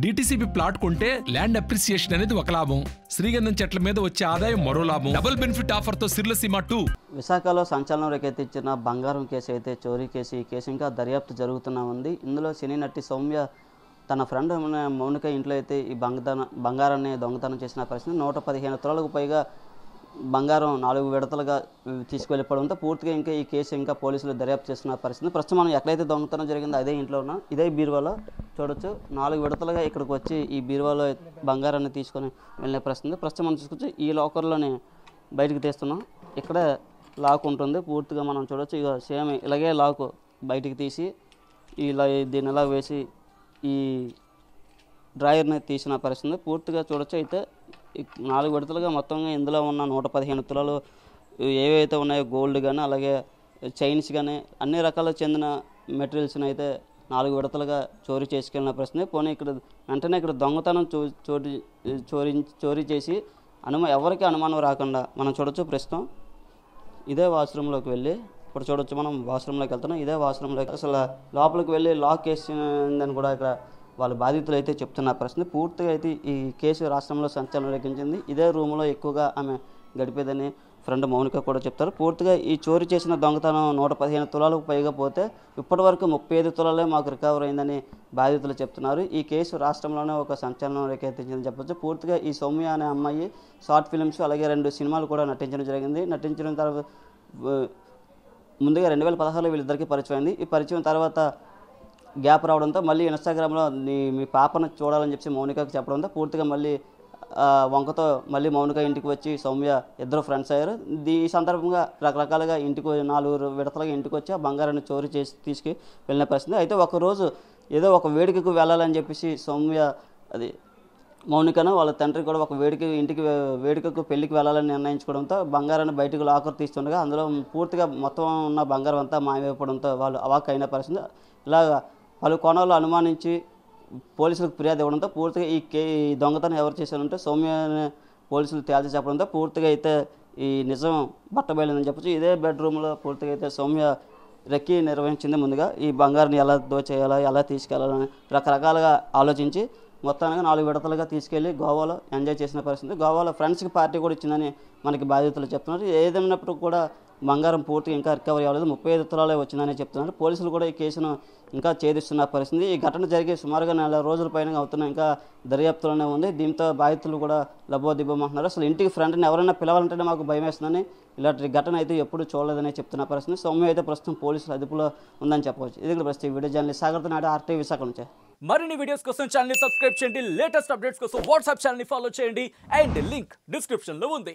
DTCP plot కొంటే land appreciation అనేది ఒక లాభం, శ్రీగంధం చెట్ల మీద వచ్చే ఆదాయం మరో లాభం. డబుల్ బెనిఫిట్ ఆఫర్ తో సిర్లసీమ 2. విశాఖలో సంచలనం రేకెత్తించిన బంగారం కేసు అయితే చోరీ కేసు. ఈ కేసు ఇంకా దర్యాప్తు జరుగుతూనే ఉంది. ఇందులో సినీ నటి సౌమ్య తన ఫ్రెండ్ మౌనిక ఇంట్లో అయితే ఈ బంగారాన్ని దొంగతనం చేసిన పరిస్థితి. 115 తులాలకు పైగా బంగారం 4 విడతలుగా తీసుకువెళ్ళిపోవడంతో పూర్తిగా ఇంకా ఈ కేసు ఇంకా పోలీసులు దర్యాప్తు చేస్తున్న పరిస్థితి. ప్రస్తుతం మనం ఎక్కడైతే దొంగతనం జరిగిందో అదే ఇంట్లో ఉన్నాం. ఇదే బీరువాలో చూడొచ్చు 4 విడతలుగా ఇక్కడికి వచ్చి ఈ బీరువాలో బంగారాన్ని తీసుకొని వెళ్ళే పరిస్థితి. ప్రస్తుతం మనం చూసుకొచ్చి ఈ లాకర్లోనే బయటకు తీస్తున్నాం. ఇక్కడ లాక్ ఉంటుంది పూర్తిగా మనం చూడొచ్చు. ఇక సేమ్ ఇలాగే లాక్ బయటికి తీసి ఇలా దీన్ని ఇలా వేసి ఈ డ్రాయర్ని తీసిన పరిస్థితి పూర్తిగా చూడొచ్చు. అయితే 4 విడతలుగా మొత్తంగా ఇందులో ఉన్న 115 తులాలు ఏవైతే ఉన్నాయో గోల్డ్ కానీ అలాగే చైన్స్ కానీ అన్ని రకాలకు చెందిన మెటీరియల్స్ని అయితే 4 విడతలుగా చోరీ చేసుకెళ్ళిన పరిస్థితి. పోనీ ఇక్కడ వెంటనే ఇక్కడ దొంగతనం చోరీ చేసి ఎవరికి అనుమానం రాకుండా మనం చూడొచ్చు. ప్రస్తుతం ఇదే వాష్రూమ్లోకి వెళ్ళి ఇప్పుడు చూడొచ్చు మనం వాష్రూమ్లోకి వెళ్తున్నాం. ఇదే వాష్రూమ్లోకి అసలు లోపలికి వెళ్ళి లాక్ వేసిందని కూడా ఇక్కడ వాళ్ళ బాధితులు అయితే చెప్తున్న పరిస్థితి. పూర్తిగా అయితే ఈ కేసు రాష్ట్రంలో సంచలనం రేకించింది. ఇదే రూమ్లో ఎక్కువగా ఆమె గడిపేదని ఫ్రెండ్ మౌనిక కూడా చెప్తారు. పూర్తిగా ఈ చోరీ చేసిన దొంగతనం 115 తులాలకు పైగా పోతే ఇప్పటివరకు 35 తులాలే మాకు రికవర్ అయిందని బాధితులు చెప్తున్నారు. ఈ కేసు రాష్ట్రంలోనే ఒక సంచలనం రేకెత్తించిందని చెప్పొచ్చు. పూర్తిగా ఈ సౌమ్య అనే అమ్మాయి షార్ట్ ఫిల్మ్స్ అలాగే 2 సినిమాలు కూడా నటించడం జరిగింది. నటించిన తర్వాత ముందుగా 2016లో వీళ్ళిద్దరికీ పరిచయం అయింది. ఈ పరిచయం తర్వాత గ్యాప్ రావడంతో మళ్ళీ ఇన్స్టాగ్రామ్లో మీ పాపను చూడాలని చెప్పి మౌనికకు చెప్పడంతో పూర్తిగా మళ్ళీ వంకతో మళ్ళీ మౌనిక ఇంటికి వచ్చి సౌమ్య ఇద్దరు ఫ్రెండ్స్ అయ్యారు. ఈ సందర్భంగా రకరకాలుగా ఇంటికి 4 విడతలుగా ఇంటికి వచ్చి ఆ బంగారాన్ని చోరీ చేసి తీసుకు వెళ్ళిన పరిస్థితి. అయితే ఒకరోజు ఏదో ఒక వేడుకకు వెళ్ళాలని చెప్పేసి సౌమ్య అది మౌనికను వాళ్ళ తండ్రి కూడా ఒక వేడుకకు పెళ్లికి వెళ్ళాలని నిర్ణయించుకోవడంతో బంగారాన్ని బయటకు లాకర్ తీస్తుండగా అందులో పూర్తిగా మొత్తం ఉన్న బంగారం అంతా మాయమైపోవడంతో వాళ్ళు అవాక్ అయిన పరిస్థితి. ఇలాగా పలు కోణాలు అనుమానించి పోలీసులకు ఫిర్యాదు ఇవ్వడంతో పూర్తిగా ఈ దొంగతనం ఎవరు చేశారంటే సౌమ్యని పోలీసులు తేల్చి చెప్పడంతో పూర్తిగా అయితే ఈ నిజం బట్టబయలుందని చెప్పచ్చు. ఇదే బెడ్రూమ్లో పూర్తిగా అయితే సౌమ్య రెక్కి నిర్వహించింది. ముందుగా ఈ బంగారాన్ని ఎలా దోచేయాలా ఎలా తీసుకెళ్లాలని రకరకాలుగా ఆలోచించి మొత్తానికి 4 విడతలుగా తీసుకెళ్లి గోవాలో ఎంజాయ్ చేసిన పరిస్థితి. గోవాలో ఫ్రెండ్స్కి పార్టీ కూడా ఇచ్చిందని మనకి బాధితులు చెప్తున్నారు. ఏదైనప్పుడు కూడా బంగారం పూర్తిగా ఇంకా రికవరీ అవ్వలేదు, 35 తులాలే వచ్చిందని చెప్తున్నారు. పోలీసులు కూడా ఈ కేసును ఇంకా ఛేదిస్తున్న పరిస్థితి. ఈ ఘటన జరిగి సుమారుగా 4 రోజుల పైన అవుతున్నా ఇంకా దర్యాప్తులోనే ఉంది. దీంతో బాధితులు కూడా లబోదిబ్బమంటున్నారు. అసలు ఇంటికి ఫ్రెండ్ని ఎవరైనా పిలవాలంటేనే మాకు భయం వేస్తుందని ఇలాంటి ఘటన అయితే ఎప్పుడు చూడలేదని చెప్తున్న పరిస్థితి. సౌమ్య అయితే ప్రస్తుతం పోలీసులు అదుపులో ఉందని చెప్పవచ్చు. ఇది ప్రస్తుతం వీడియో జర్నలిస్ట్ సాగర్తో నాటి ఆర్టీవీ విశాఖ నుంచే. మరిన్ని వీడియోస్ కోసం ఛానల్ ని సబ్స్క్రైబ్ చేయండి. లేటెస్ట్ అప్డేట్స్ కోసం వాట్సాప్ ఛానల్ ని ఫాలో చేయండి. అండ్ లింక్ డిస్క్రిప్షన్ లో ఉంది.